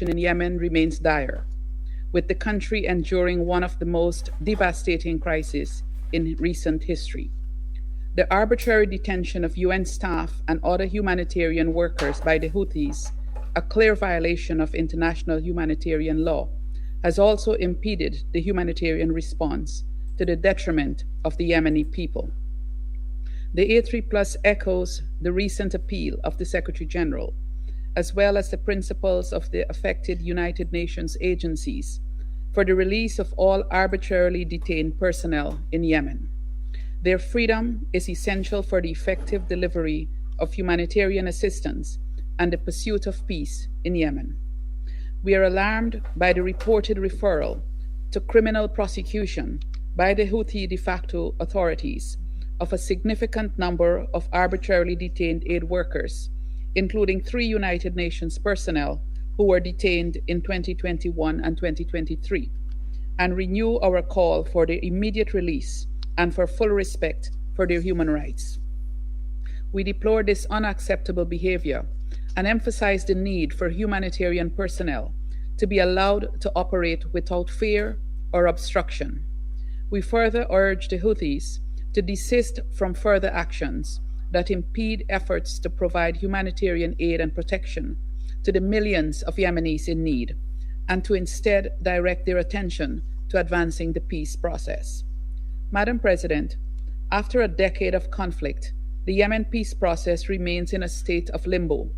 in Yemen remains dire, with the country enduring one of the most devastating crises in recent history. The arbitrary detention of UN staff and other humanitarian workers by the Houthis, a clear violation of international humanitarian law, has also impeded the humanitarian response to the detriment of the Yemeni people. The A3+ echoes the recent appeal of the Secretary General, as well as the principles of the affected United Nations agencies, for the release of all arbitrarily detained personnel in Yemen. Their freedom is essential for the effective delivery of humanitarian assistance and the pursuit of peace in Yemen. We are alarmed by the reported referral to criminal prosecution by the Houthi de facto authorities of a significant number of arbitrarily detained aid workers, including 3 United Nations personnel who were detained in 2021 and 2023, and renew our call for their immediate release and for full respect for their human rights. We deplore this unacceptable behavior and emphasize the need for humanitarian personnel to be allowed to operate without fear or obstruction. We further urge the Houthis to desist from further actions that impede efforts to provide humanitarian aid and protection to the millions of Yemenis in need, and to instead direct their attention to advancing the peace process. Madam President, after a decade of conflict, the Yemen peace process remains in a state of limbo,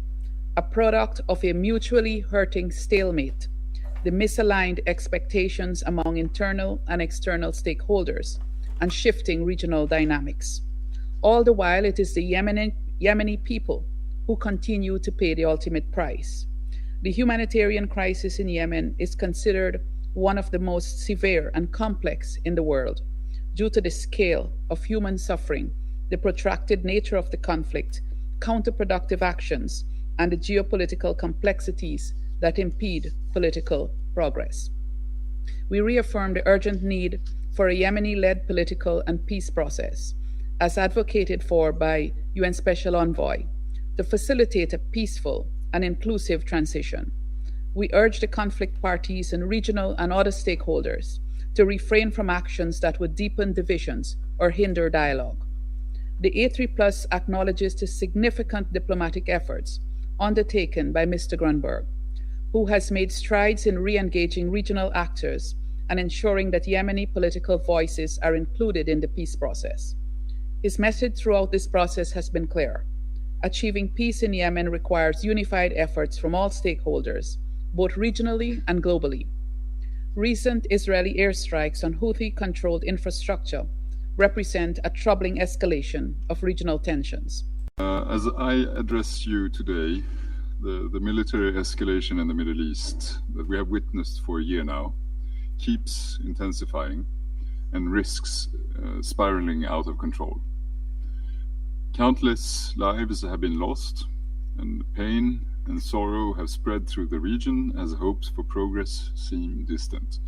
a product of a mutually hurting stalemate, the misaligned expectations among internal and external stakeholders, and shifting regional dynamics. All the while, it is the Yemeni people who continue to pay the ultimate price. The humanitarian crisis in Yemen is considered one of the most severe and complex in the world due to the scale of human suffering, the protracted nature of the conflict, counterproductive actions, and the geopolitical complexities that impede political progress. We reaffirm the urgent need for a Yemeni-led political and peace process, as advocated for by UN Special Envoy, to facilitate a peaceful and inclusive transition. We urge the conflict parties and regional and other stakeholders to refrain from actions that would deepen divisions or hinder dialogue. The A3+ acknowledges the significant diplomatic efforts undertaken by Mr. Grunberg, who has made strides in re-engaging regional actors and ensuring that Yemeni political voices are included in the peace process. His message throughout this process has been clear. Achieving peace in Yemen requires unified efforts from all stakeholders, both regionally and globally. Recent Israeli airstrikes on Houthi-controlled infrastructure represent a troubling escalation of regional tensions. As I address you today, the military escalation in the Middle East that we have witnessed for a year now keeps intensifying and risks spiraling out of control. Countless lives have been lost, and pain and sorrow have spread through the region as hopes for progress seem distant.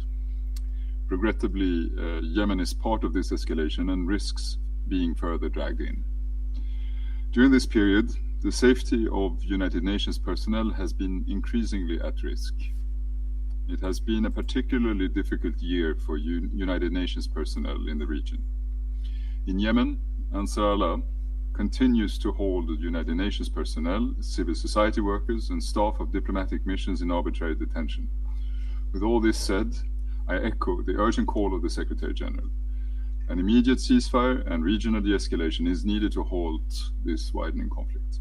Regrettably, Yemen is part of this escalation and risks being further dragged in. During this period, the safety of United Nations personnel has been increasingly at risk. It has been a particularly difficult year for United Nations personnel in the region. In Yemen, Ansar Allah continues to hold United Nations personnel, civil society workers, and staff of diplomatic missions in arbitrary detention. With all this said, I echo the urgent call of the Secretary General. An immediate ceasefire and regional de-escalation is needed to halt this widening conflict.